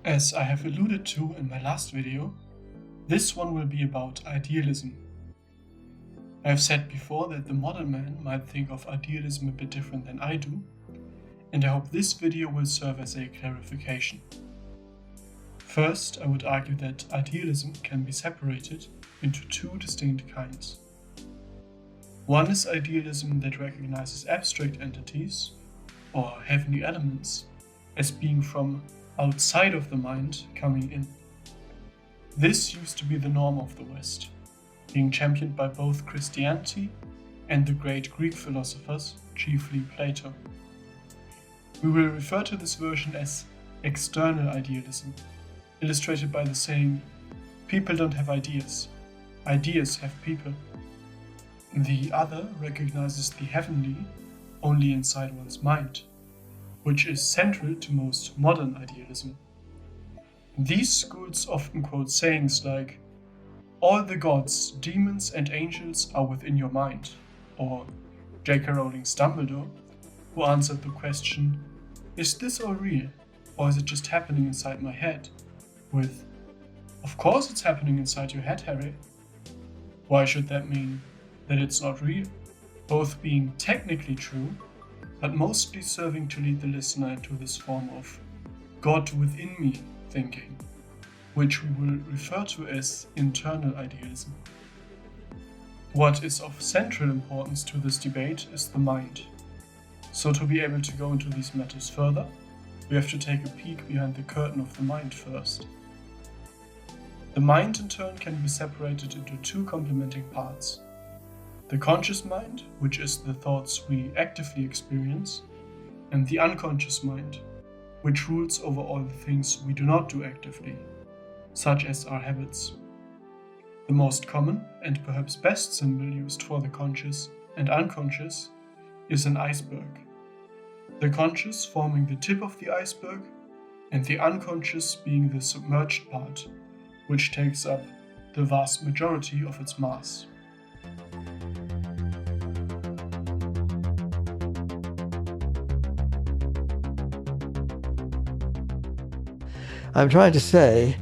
As I have alluded to in my last video, this one will be about idealism. I have said before that the modern man might think of idealism a bit different than I do, and I hope this video will serve as a clarification. First, I would argue that idealism can be separated into two distinct kinds. One is idealism that recognizes abstract entities, or heavenly elements, as being from outside of the mind coming in. This used to be the norm of the West, being championed by both Christianity and the great Greek philosophers, chiefly Plato. We will refer to this version as external idealism, illustrated by the saying, "People don't have ideas, ideas have people." The other recognizes the heavenly only inside one's mind, which is central to most modern idealism. These schools often quote sayings like, "All the gods, demons and angels are within your mind," or J.K. Rowling's Dumbledore, who answered the question, "Is this all real, or is it just happening inside my head?" with, "Of course it's happening inside your head, Harry." Why should that mean that it's not real? Both being technically true, but mostly serving to lead the listener into this form of God within me thinking, which we will refer to as internal idealism. What is of central importance to this debate is the mind. So to be able to go into these matters further, we have to take a peek behind the curtain of the mind first. The mind in turn can be separated into two complementing parts. The conscious mind, which is the thoughts we actively experience, and the unconscious mind, which rules over all the things we do not do actively, such as our habits. The most common and perhaps best symbol used for the conscious and unconscious is an iceberg. The conscious forming the tip of the iceberg, and the unconscious being the submerged part, which takes up the vast majority of its mass. I'm trying to say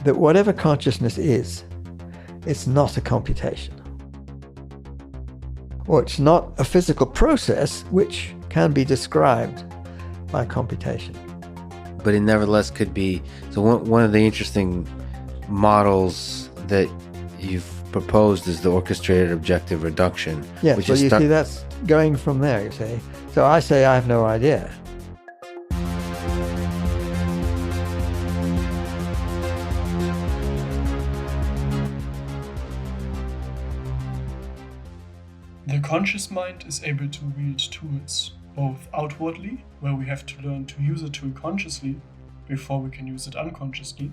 that whatever consciousness is, it's not a computation. Or it's not a physical process which can be described by computation. But it nevertheless could be. So one of the interesting models that you've proposed is the orchestrated objective reduction. Yes, well, you see, that's going from there, you see. So I say I have no idea. The conscious mind is able to wield tools, both outwardly, where we have to learn to use a tool consciously before we can use it unconsciously,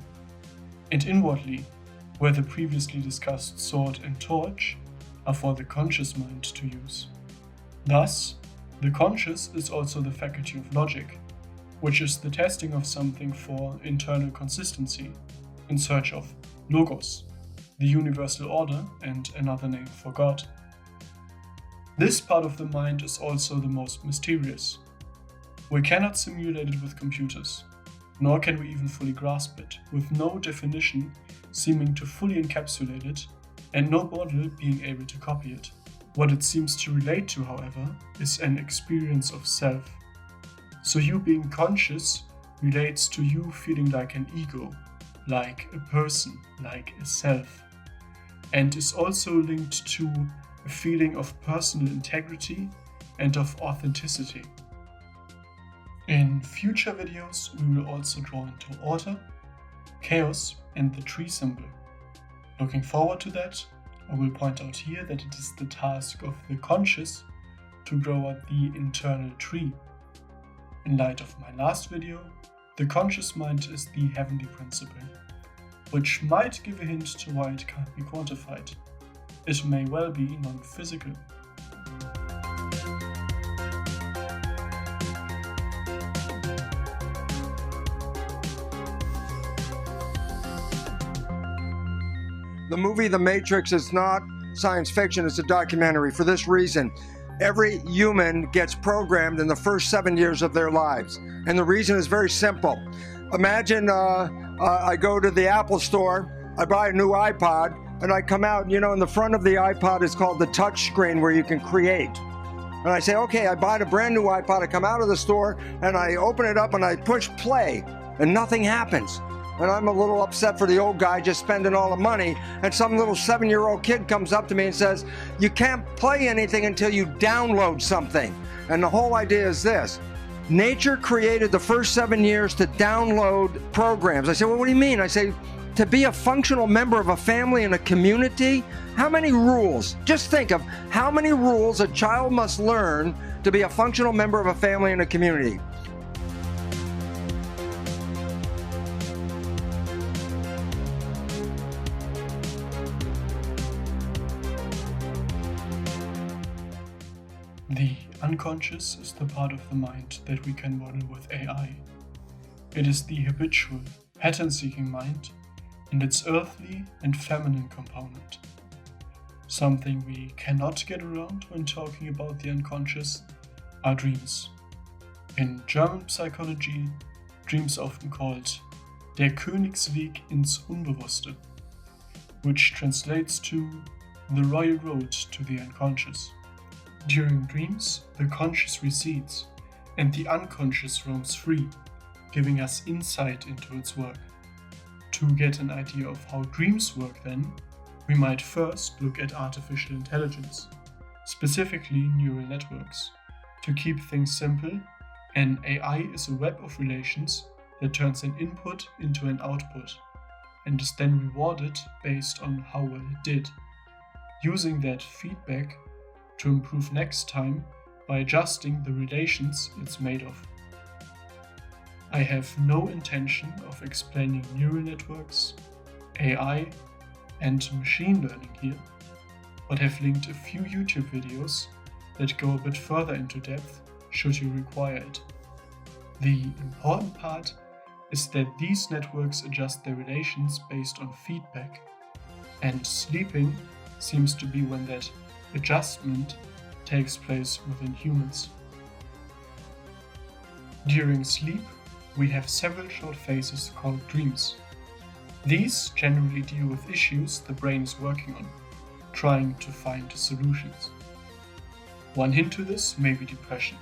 and inwardly, where the previously discussed sword and torch are for the conscious mind to use. Thus, the conscious is also the faculty of logic, which is the testing of something for internal consistency, in search of logos, the universal order and another name for God. This part of the mind is also the most mysterious. We cannot simulate it with computers, nor can we even fully grasp it, with no definition seeming to fully encapsulate it, and no model being able to copy it. What it seems to relate to, however, is an experience of self. So you being conscious relates to you feeling like an ego, like a person, like a self, and is also linked to a feeling of personal integrity and of authenticity. In future videos, we will also draw into order, chaos, and the tree symbol. Looking forward to that, I will point out here that it is the task of the conscious to grow out the internal tree. In light of my last video, the conscious mind is the heavenly principle, which might give a hint to why it can't be quantified. It may well be non-physical. The movie The Matrix is not science fiction, it's a documentary. For this reason, every human gets programmed in the first 7 years of their lives. And the reason is very simple. Imagine I go to the Apple store, I buy a new iPod, and I come out, in the front of the iPod is called the touch screen where you can create. And I say, okay, I bought a brand new iPod, I come out of the store, and I open it up and I push play, and nothing happens. And I'm a little upset for the old guy just spending all the money, and some little 7-year-old kid comes up to me and says, you can't play anything until you download something. And the whole idea is this. Nature created the first 7 years to download programs. I say, well, what do you mean? I say, to be a functional member of a family and a community, how many rules? Just think of how many rules a child must learn to be a functional member of a family and a community. The unconscious is the part of the mind that we can model with AI. It is the habitual, pattern-seeking mind and its earthly and feminine component. Something we cannot get around when talking about the unconscious are dreams. In German psychology, dreams are often called der Königsweg ins Unbewusste, which translates to the royal road to the unconscious. During dreams, the conscious recedes and the unconscious roams free, giving us insight into its work. To get an idea of how dreams work then, we might first look at artificial intelligence, specifically neural networks. To keep things simple, an AI is a web of relations that turns an input into an output, and is then rewarded based on how well it did, using that feedback to improve next time by adjusting the relations it's made of. I have no intention of explaining neural networks, AI, and machine learning here, but have linked a few YouTube videos that go a bit further into depth should you require it. The important part is that these networks adjust their relations based on feedback, and sleeping seems to be when that adjustment takes place within humans. During sleep, we have several short phases called dreams. These generally deal with issues the brain is working on, trying to find solutions. One hint to this may be depression.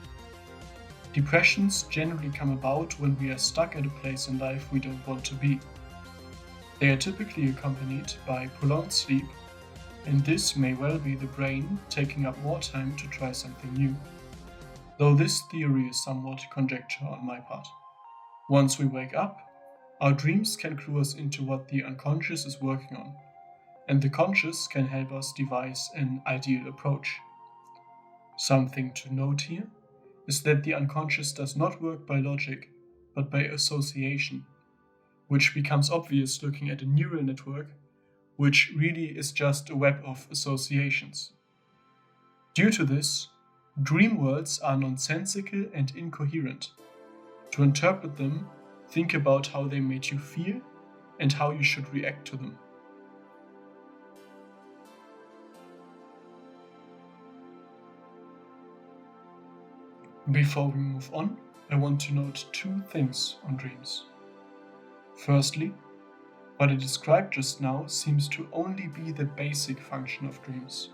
Depressions generally come about when we are stuck at a place in life we don't want to be. They are typically accompanied by prolonged sleep, and this may well be the brain taking up more time to try something new. Though this theory is somewhat conjecture on my part. Once we wake up, our dreams can clue us into what the unconscious is working on, and the conscious can help us devise an ideal approach. Something to note here is that the unconscious does not work by logic, but by association, which becomes obvious looking at a neural network, which really is just a web of associations. Due to this, dream worlds are nonsensical and incoherent. To interpret them, think about how they made you feel and how you should react to them. Before we move on, I want to note two things on dreams. Firstly, what I described just now seems to only be the basic function of dreams.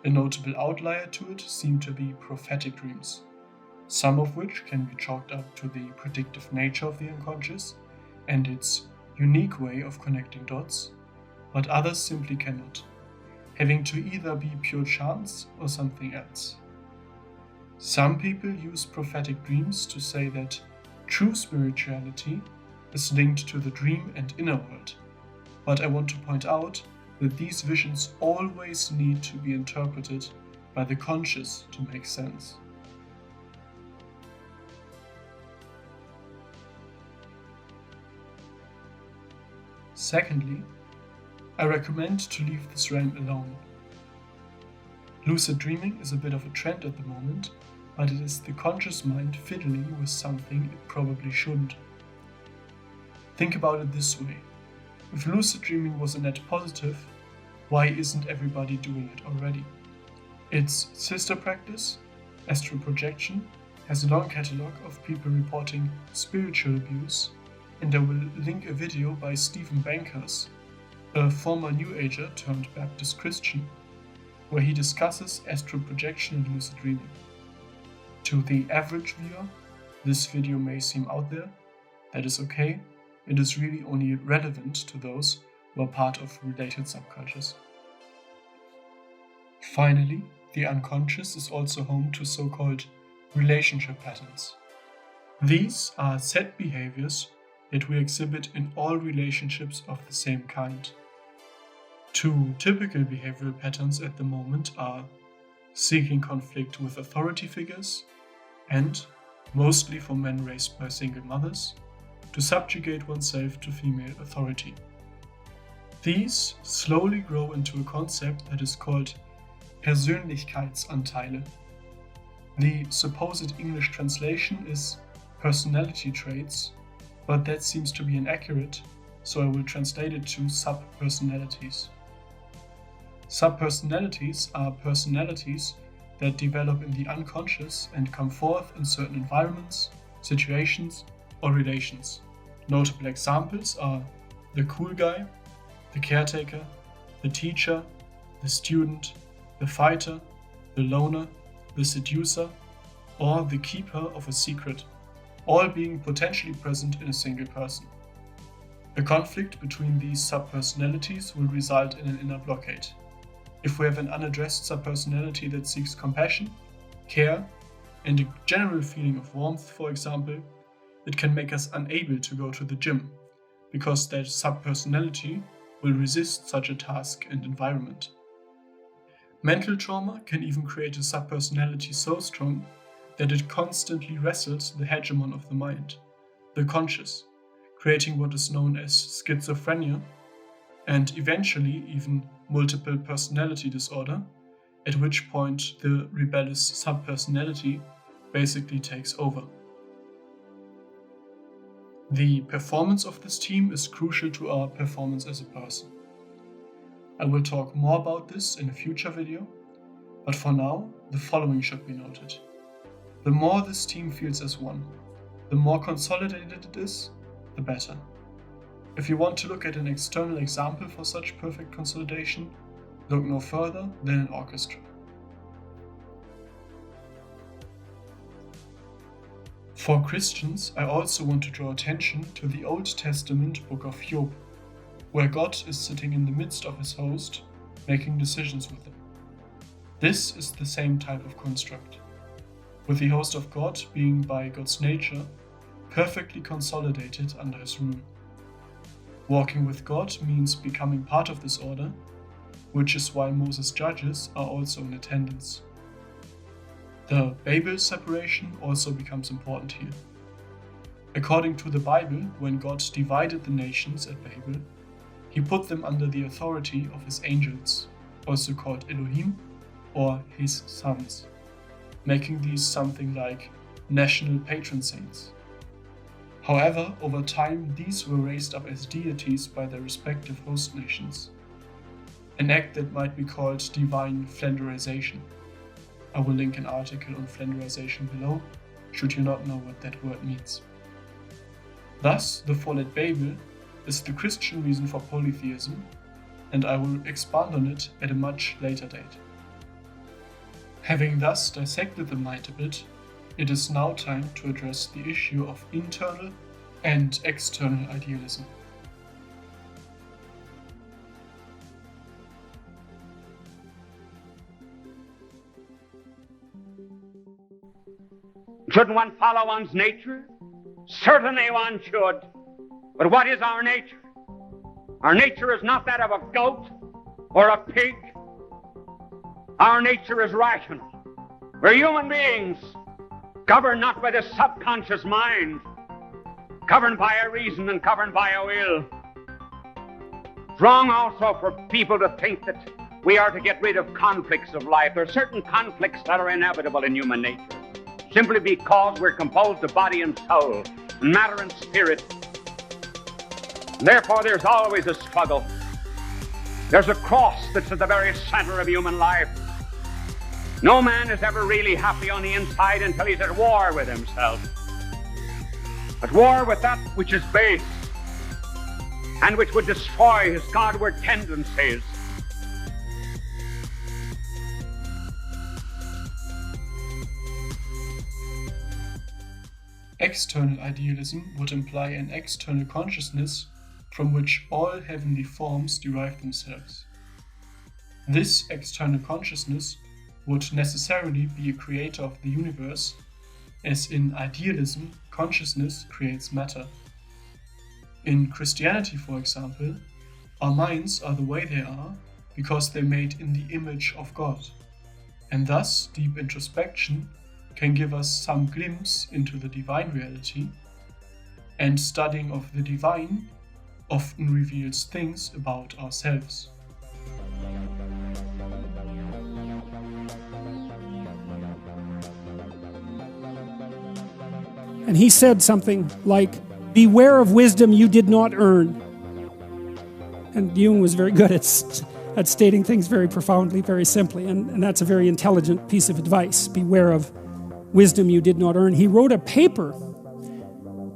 A notable outlier to it seem to be prophetic dreams, some of which can be chalked up to the predictive nature of the unconscious and its unique way of connecting dots, but others simply cannot, having to either be pure chance or something else. Some people use prophetic dreams to say that true spirituality is linked to the dream and inner world, but I want to point out that these visions always need to be interpreted by the conscious to make sense. Secondly, I recommend to leave this realm alone. Lucid dreaming is a bit of a trend at the moment, but it is the conscious mind fiddling with something it probably shouldn't. Think about it this way. If lucid dreaming was a net positive, why isn't everybody doing it already? Its sister practice, astral projection, has a long catalogue of people reporting spiritual abuse and I will link a video by Stephen Bancarz, a former New Ager turned Baptist Christian, where he discusses astral projection and lucid dreaming. To the average viewer, this video may seem out there. That is okay. It is really only relevant to those who are part of related subcultures. Finally, the unconscious is also home to so-called relationship patterns. These are set behaviors that we exhibit in all relationships of the same kind. Two typical behavioral patterns at the moment are seeking conflict with authority figures and, mostly for men raised by single mothers, to subjugate oneself to female authority. These slowly grow into a concept that is called Persönlichkeitsanteile. The supposed English translation is personality traits, but that seems to be inaccurate, so I will translate it to subpersonalities. Subpersonalities are personalities that develop in the unconscious and come forth in certain environments, situations, or relations. Notable examples are the cool guy, the caretaker, the teacher, the student, the fighter, the loner, the seducer, or the keeper of a secret, all being potentially present in a single person. A conflict between these subpersonalities will result in an inner blockade. If we have an unaddressed subpersonality that seeks compassion, care, and a general feeling of warmth, for example, it can make us unable to go to the gym, because that subpersonality will resist such a task and environment. Mental trauma can even create a subpersonality so strong that it constantly wrestles the hegemon of the mind, the conscious, creating what is known as schizophrenia, and eventually even multiple personality disorder, at which point the rebellious subpersonality basically takes over. The performance of this team is crucial to our performance as a person. I will talk more about this in a future video, but for now, the following should be noted. The more this team feels as one, the more consolidated it is, the better. If you want to look at an external example for such perfect consolidation, look no further than an orchestra. For Christians, I also want to draw attention to the Old Testament book of Job, where God is sitting in the midst of his host, making decisions with him. This is the same type of construct, with the host of God being by God's nature perfectly consolidated under his rule. Walking with God means becoming part of this order, which is why Moses' judges are also in attendance. The Babel separation also becomes important here. According to the Bible, when God divided the nations at Babel, he put them under the authority of his angels, also called Elohim, or his sons, making these something like national patron saints. However, over time, these were raised up as deities by their respective host nations, an act that might be called divine Flanderization. I will link an article on Flanderization below, should you not know what that word means. Thus, the fall at Babel is the Christian reason for polytheism, and I will expand on it at a much later date. Having thus dissected the mind a bit, it is now time to address the issue of internal and external idealism. Shouldn't one follow one's nature? Certainly one should. But what is our nature? Our nature is not that of a goat or a pig. Our nature is rational. We're human beings, governed not by the subconscious mind, governed by a reason and governed by a will. It's wrong also for people to think that we are to get rid of conflicts of life. There are certain conflicts that are inevitable in human nature, simply because we're composed of body and soul, and matter and spirit. Therefore, there's always a struggle. There's a cross that's at the very center of human life. No man is ever really happy on the inside until he's at war with himself. at war with that which is base and which would destroy his Godward tendencies. External idealism would imply an external consciousness from which all heavenly forms derive themselves. This external consciousness would necessarily be a creator of the universe, as in idealism, consciousness creates matter. In Christianity, for example, our minds are the way they are because they're made in the image of God, and thus deep introspection can give us some glimpse into the divine reality, and studying of the divine often reveals things about ourselves. And he said something like, "Beware of wisdom you did not earn." And Jung was very good at stating things very profoundly, very simply, and that's a very intelligent piece of advice. Beware of wisdom you did not earn. He wrote a paper,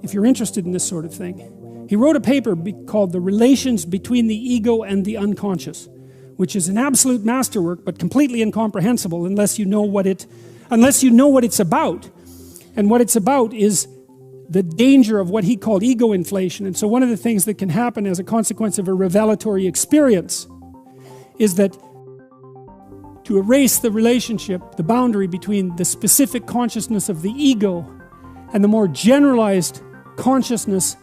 if you're interested in this sort of thing, he wrote a paper called The Relations Between the Ego and the Unconscious, which is an absolute masterwork, but completely incomprehensible unless you know what it's about. And what it's about is the danger of what he called ego inflation. And so one of the things that can happen as a consequence of a revelatory experience is that to erase the relationship, the boundary between the specific consciousness of the ego and the more generalized consciousness,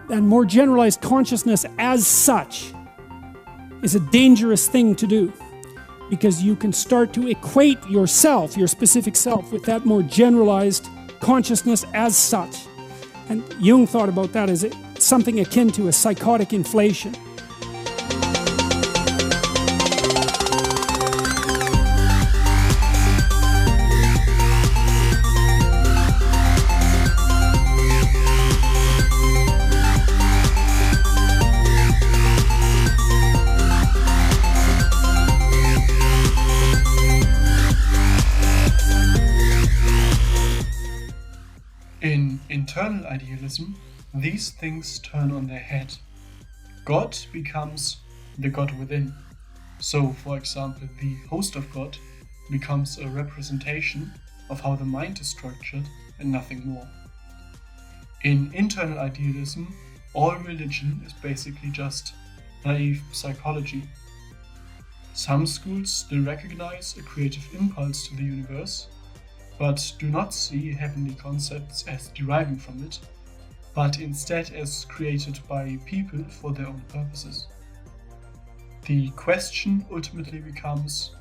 and more generalized consciousness as such, is a dangerous thing to do, because you can start to equate yourself, your specific self, with that more generalized consciousness as such. And Jung thought about that as something akin to a psychotic inflation. In internal idealism, these things turn on their head. God becomes the God within. So, for example, the host of God becomes a representation of how the mind is structured and nothing more. In internal idealism, all religion is basically just naive psychology. Some schools still recognize a creative impulse to the universe, but do not see heavenly concepts as deriving from it, but instead as created by people for their own purposes. The question ultimately becomes,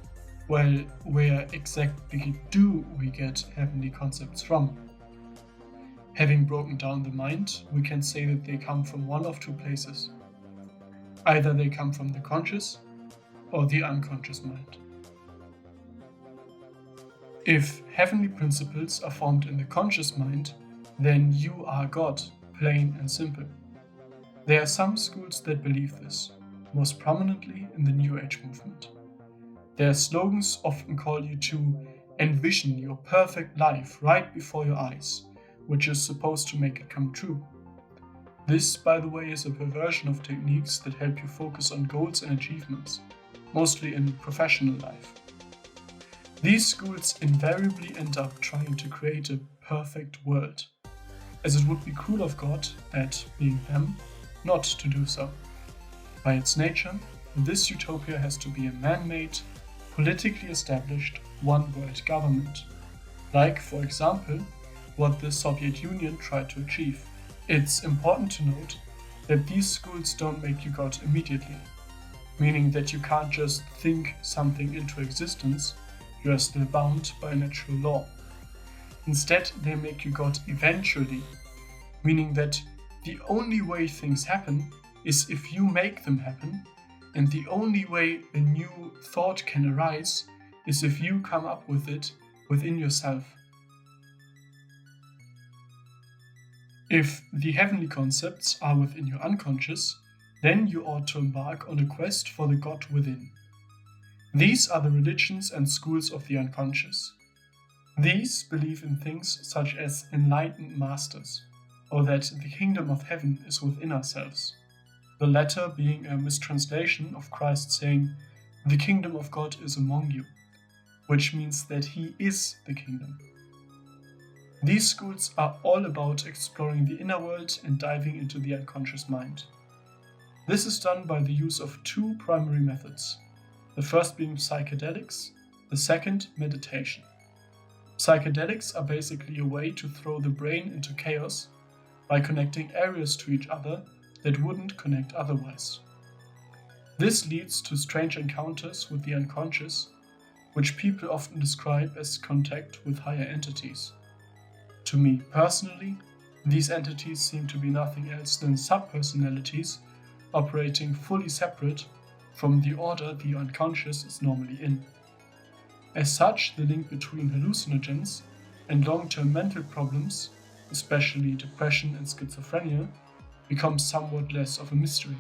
well, where exactly do we get heavenly concepts from? Having broken down the mind, we can say that they come from one of two places. Either they come from the conscious or the unconscious mind. If heavenly principles are formed in the conscious mind, then you are God, plain and simple. There are some schools that believe this, most prominently in the New Age movement. Their slogans often call you to envision your perfect life right before your eyes, which is supposed to make it come true. This, by the way, is a perversion of techniques that help you focus on goals and achievements, mostly in professional life. These schools invariably end up trying to create a perfect world, as it would be cruel of God, that being them, not to do so. By its nature, this utopia has to be a man-made, politically established, one-world government, like, for example, what the Soviet Union tried to achieve. It's important to note that these schools don't make you God immediately, meaning that you can't just think something into existence. You are still bound by natural law. Instead, they make you God eventually, meaning that the only way things happen is if you make them happen, and the only way a new thought can arise is if you come up with it within yourself. If the heavenly concepts are within your unconscious, then you ought to embark on a quest for the God within. These are the religions and schools of the unconscious. These believe in things such as enlightened masters, or that the kingdom of heaven is within ourselves, the latter being a mistranslation of Christ saying, "The kingdom of God is among you," which means that he is the kingdom. These schools are all about exploring the inner world and diving into the unconscious mind. This is done by the use of two primary methods, the first being psychedelics, the second meditation. Psychedelics are basically a way to throw the brain into chaos by connecting areas to each other that wouldn't connect otherwise. This leads to strange encounters with the unconscious, which people often describe as contact with higher entities. To me personally, these entities seem to be nothing else than subpersonalities operating fully separate from the order the unconscious is normally in. As such, the link between hallucinogens and long-term mental problems, especially depression and schizophrenia, becomes somewhat less of a mystery.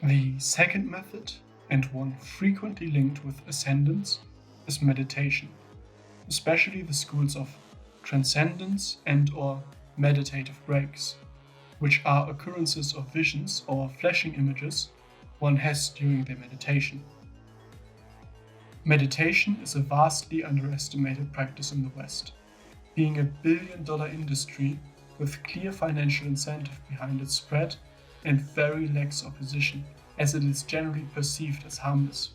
The second method, and one frequently linked with ascendance, is meditation, especially the schools of transcendence and/or meditative breaks, which are occurrences of visions or flashing images one has during their meditation. Meditation is a vastly underestimated practice in the West, being a billion-dollar industry with clear financial incentive behind its spread and very lax opposition, as it is generally perceived as harmless.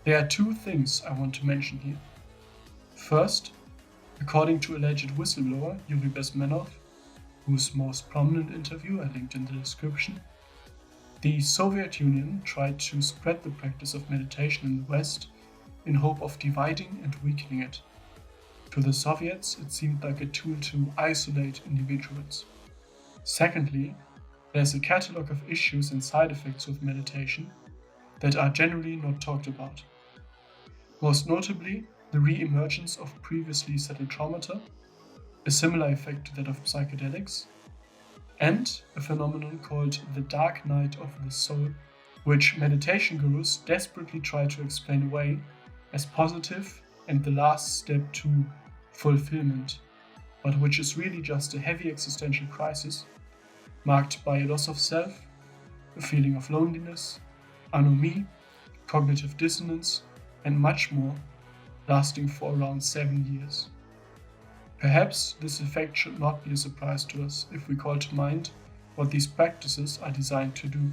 There are two things I want to mention here. First, according to alleged whistleblower Yuri Bezmenov, whose most prominent interview I linked in the description, the Soviet Union tried to spread the practice of meditation in the West in hope of dividing and weakening it. To the Soviets, it seemed like a tool to isolate individuals. Secondly, there's a catalog of issues and side effects with meditation that are generally not talked about. Most notably, the re-emergence of previously settled traumata, a similar effect to that of psychedelics, and a phenomenon called the dark night of the soul, which meditation gurus desperately try to explain away as positive and the last step to fulfillment, but which is really just a heavy existential crisis marked by a loss of self, a feeling of loneliness, anomie, cognitive dissonance, and much more, lasting for around 7 years. Perhaps this effect should not be a surprise to us if we call to mind what these practices are designed to do.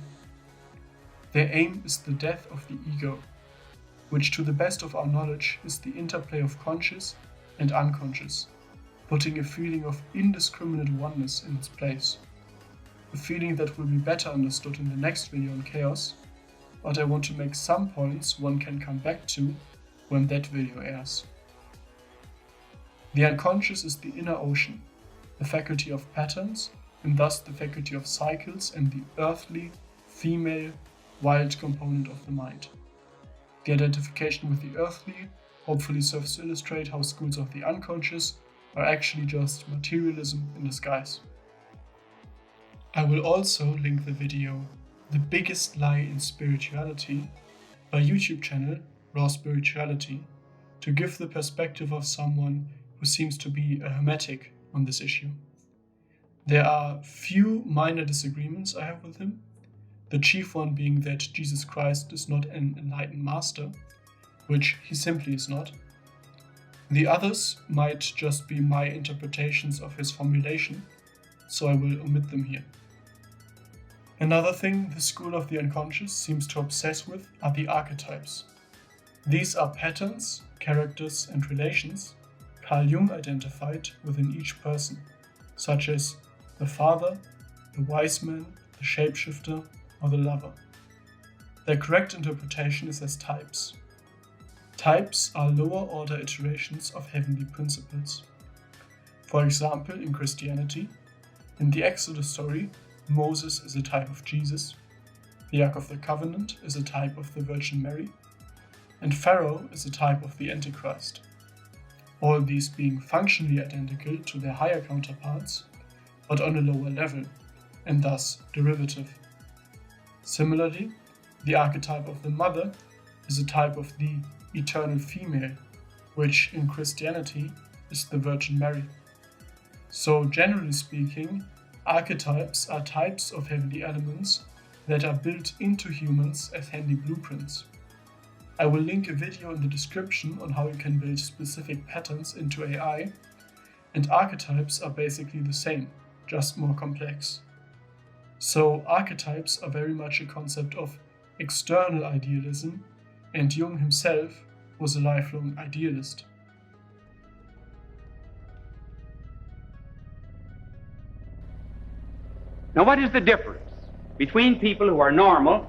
Their aim is the death of the ego, which to the best of our knowledge is the interplay of conscious and unconscious, putting a feeling of indiscriminate oneness in its place. A feeling that will be better understood in the next video on chaos, but I want to make some points one can come back to when that video airs. The unconscious is the inner ocean, the faculty of patterns, and thus the faculty of cycles and the earthly, female, wild component of the mind. The identification with the earthly hopefully serves to illustrate how schools of the unconscious are actually just materialism in disguise. I will also link the video "The Biggest Lie in Spirituality" by YouTube channel Raw Spirituality to give the perspective of someone who seems to be a hermetic on this issue. There are few minor disagreements I have with him, the chief one being that Jesus Christ is not an enlightened master, which he simply is not. The others might just be my interpretations of his formulation, so I will omit them here. Another thing the school of the unconscious seems to obsess with are the archetypes. These are patterns, characters, and relations Carl Jung identified within each person, such as the father, the wise man, the shapeshifter, or the lover. Their correct interpretation is as types. Types are lower order iterations of heavenly principles. For example, in Christianity, in the Exodus story, Moses is a type of Jesus, the Ark of the Covenant is a type of the Virgin Mary, and Pharaoh is a type of the Antichrist. All these being functionally identical to their higher counterparts, but on a lower level, and thus derivative. Similarly, the archetype of the mother is a type of the eternal female, which in Christianity is the Virgin Mary. So generally speaking, archetypes are types of heavenly elements that are built into humans as handy blueprints. I will link a video in the description on how you can build specific patterns into AI, and archetypes are basically the same, just more complex. So archetypes are very much a concept of external idealism, and Jung himself was a lifelong idealist. Now, what is the difference between people who are normal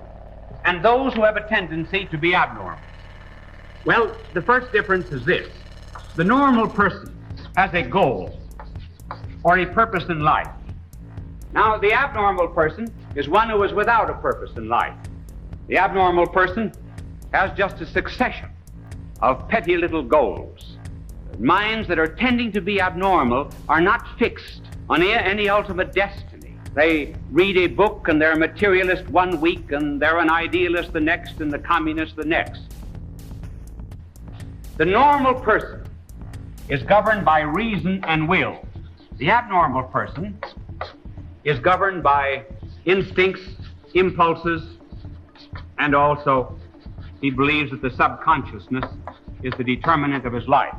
and those who have a tendency to be abnormal? Well, the first difference is this. The normal person has a goal or a purpose in life. Now, the abnormal person is one who is without a purpose in life. The abnormal person has just a succession of petty little goals. Minds that are tending to be abnormal are not fixed on any ultimate destiny. They read a book and they're a materialist one week and they're an idealist the next and the communist the next. The normal person is governed by reason and will. The abnormal person is governed by instincts, impulses, and also he believes that the subconsciousness is the determinant of his life.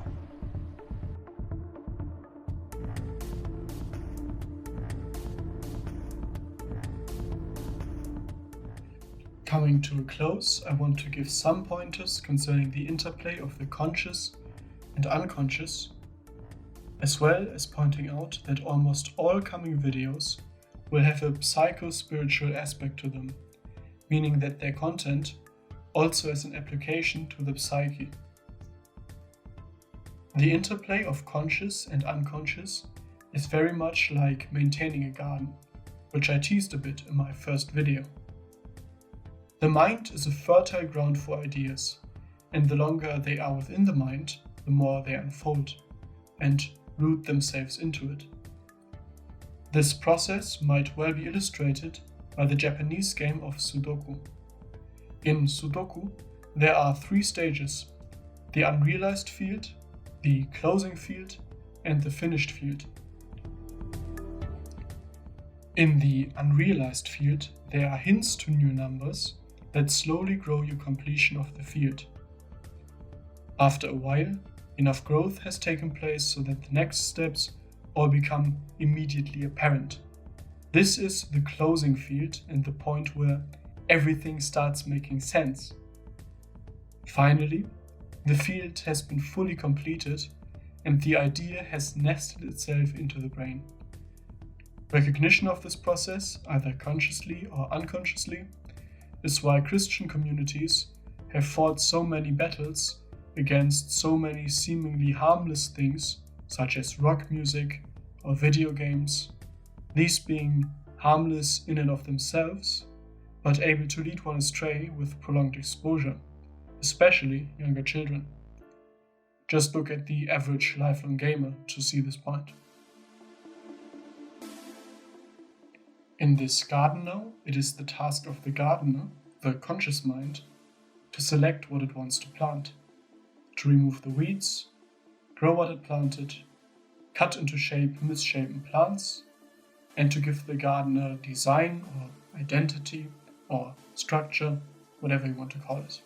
Coming to a close, I want to give some pointers concerning the interplay of the conscious and unconscious, as well as pointing out that almost all coming videos will have a psycho-spiritual aspect to them, meaning that their content also has an application to the psyche. The interplay of conscious and unconscious is very much like maintaining a garden, which I teased a bit in my first video. The mind is a fertile ground for ideas, and the longer they are within the mind, the more they unfold and root themselves into it. This process might well be illustrated by the Japanese game of Sudoku. In Sudoku, there are 3 stages: the unrealized field, the closing field, and the finished field. In the unrealized field, there are hints to new numbers that slowly grow your completion of the field. After a while, enough growth has taken place so that the next steps all become immediately apparent. This is the closing field and the point where everything starts making sense. Finally, the field has been fully completed and the idea has nested itself into the brain. Recognition of this process, either consciously or unconsciously, is why Christian communities have fought so many battles against so many seemingly harmless things such as rock music or video games, these being harmless in and of themselves, but able to lead one astray with prolonged exposure, especially younger children. Just look at the average lifelong gamer to see this point. In this garden now, it is the task of the gardener, the conscious mind, to select what it wants to plant, to remove the weeds, grow what it planted, cut into shape misshapen plants, and to give the gardener design or identity or structure, whatever you want to call it.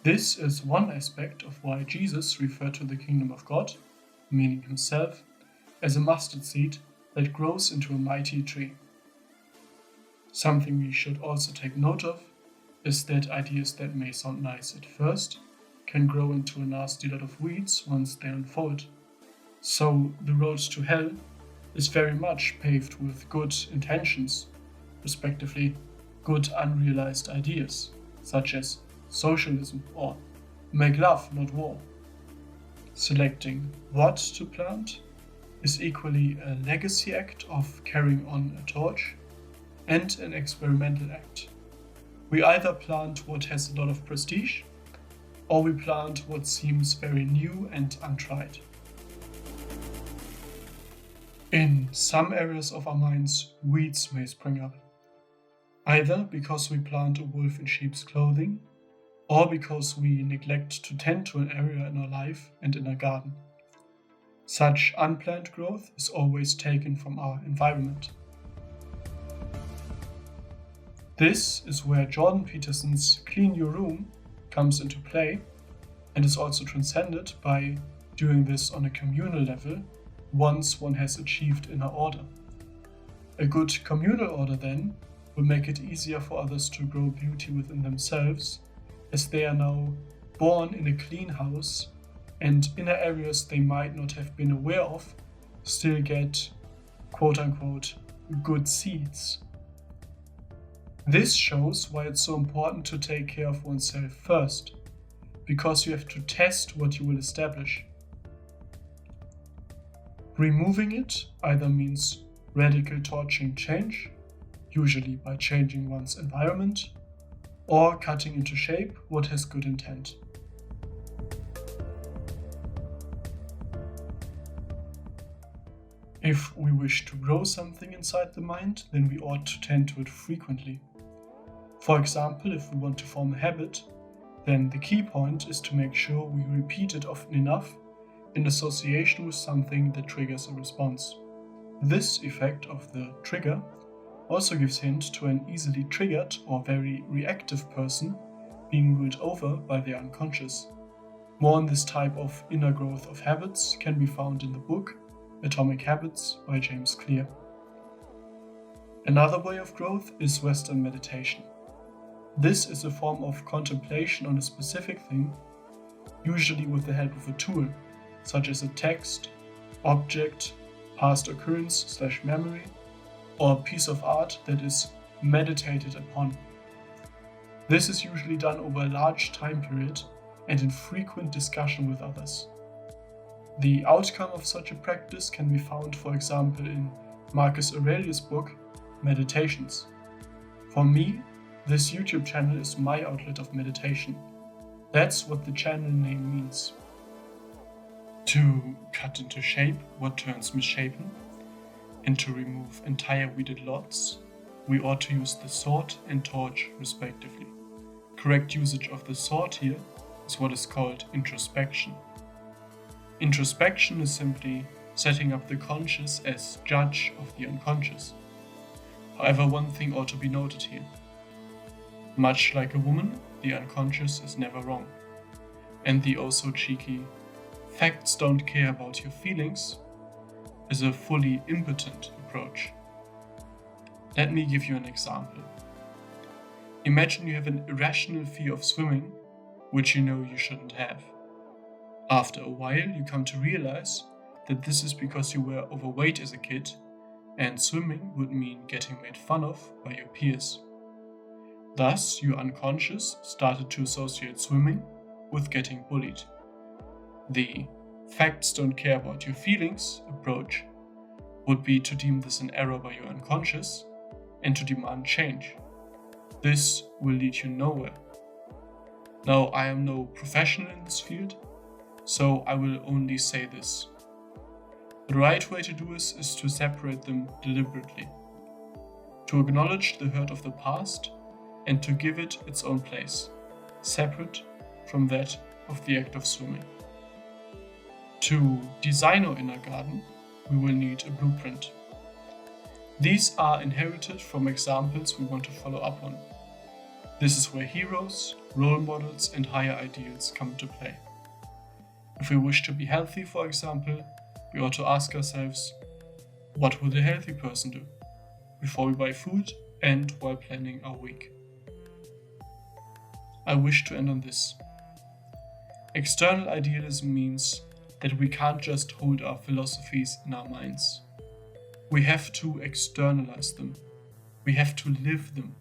This is one aspect of why Jesus referred to the kingdom of God, meaning himself, as a mustard seed that grows into a mighty tree. Something we should also take note of is that ideas that may sound nice at first can grow into a nasty lot of weeds once they unfold. So the road to hell is very much paved with good intentions, respectively good unrealized ideas, such as socialism or make love, not war. Selecting what to plant is equally a legacy act of carrying on a torch and an experimental act. We either plant what has a lot of prestige, or we plant what seems very new and untried. In some areas of our minds, weeds may spring up, either because we plant a wolf in sheep's clothing, or because we neglect to tend to an area in our life and in our garden. Such unplanned growth is always taken from our environment. This is where Jordan Peterson's Clean Your Room comes into play, and is also transcended by doing this on a communal level once one has achieved inner order. A good communal order then will make it easier for others to grow beauty within themselves, as they are now born in a clean house, and inner areas they might not have been aware of still get quote-unquote good seeds. This shows why it's so important to take care of oneself first, because you have to test what you will establish. Removing it either means radical torching change, usually by changing one's environment, or cutting into shape what has good intent. If we wish to grow something inside the mind, then we ought to tend to it frequently. For example, if we want to form a habit, then the key point is to make sure we repeat it often enough in association with something that triggers a response. This effect of the trigger also gives hint to an easily triggered or very reactive person being ruled over by their unconscious. More on this type of inner growth of habits can be found in the book Atomic Habits by James Clear. Another way of growth is Western meditation. This is a form of contemplation on a specific thing, usually with the help of a tool, such as a text, object, past occurrence/memory, or a piece of art that is meditated upon. This is usually done over a large time period and in frequent discussion with others. The outcome of such a practice can be found, for example, in Marcus Aurelius' book, Meditations. For me, this YouTube channel is my outlet of meditation. That's what the channel name means. To cut into shape what turns misshapen, and to remove entire weeded lots, we ought to use the sword and torch respectively. Correct usage of the sword here is what is called introspection. Introspection is simply setting up the conscious as judge of the unconscious. However, one thing ought to be noted here. Much like a woman, the unconscious is never wrong. And the oh so cheeky "facts don't care about your feelings" is a fully impotent approach. Let me give you an example. Imagine you have an irrational fear of swimming, which you know you shouldn't have. After a while, you come to realize that this is because you were overweight as a kid, and swimming would mean getting made fun of by your peers. Thus, your unconscious started to associate swimming with getting bullied. The "facts don't care about your feelings" approach would be to deem this an error by your unconscious and to demand change. This will lead you nowhere. Now, I am no professional in this field, so I will only say this. The right way to do this is to separate them deliberately, to acknowledge the hurt of the past and to give it its own place, separate from that of the act of swimming. To design our inner garden, we will need a blueprint. These are inherited from examples we want to follow up on. This is where heroes, role models, and higher ideals come into play. If we wish to be healthy, for example, we ought to ask ourselves, what would a healthy person do before we buy food and while planning our week? I wish to end on this. External idealism means that we can't just hold our philosophies in our minds. We have to externalize them. We have to live them.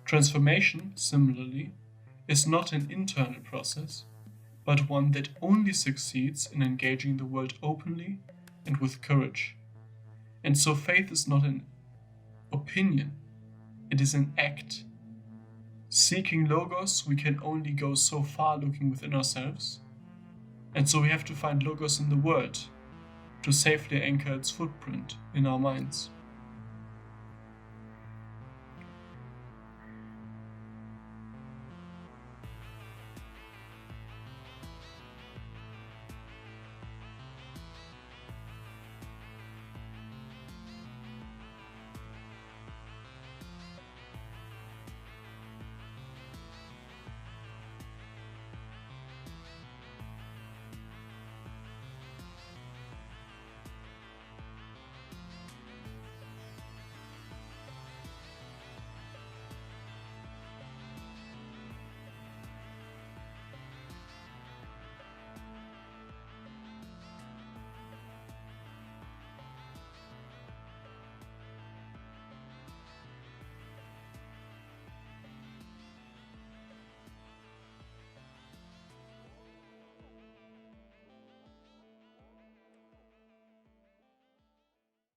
Transformation, similarly, is not an internal process, but one that only succeeds in engaging the world openly and with courage. And so faith is not an opinion, it is an act. Seeking logos, we can only go so far looking within ourselves, and so we have to find logos in the world to safely anchor its footprint in our minds.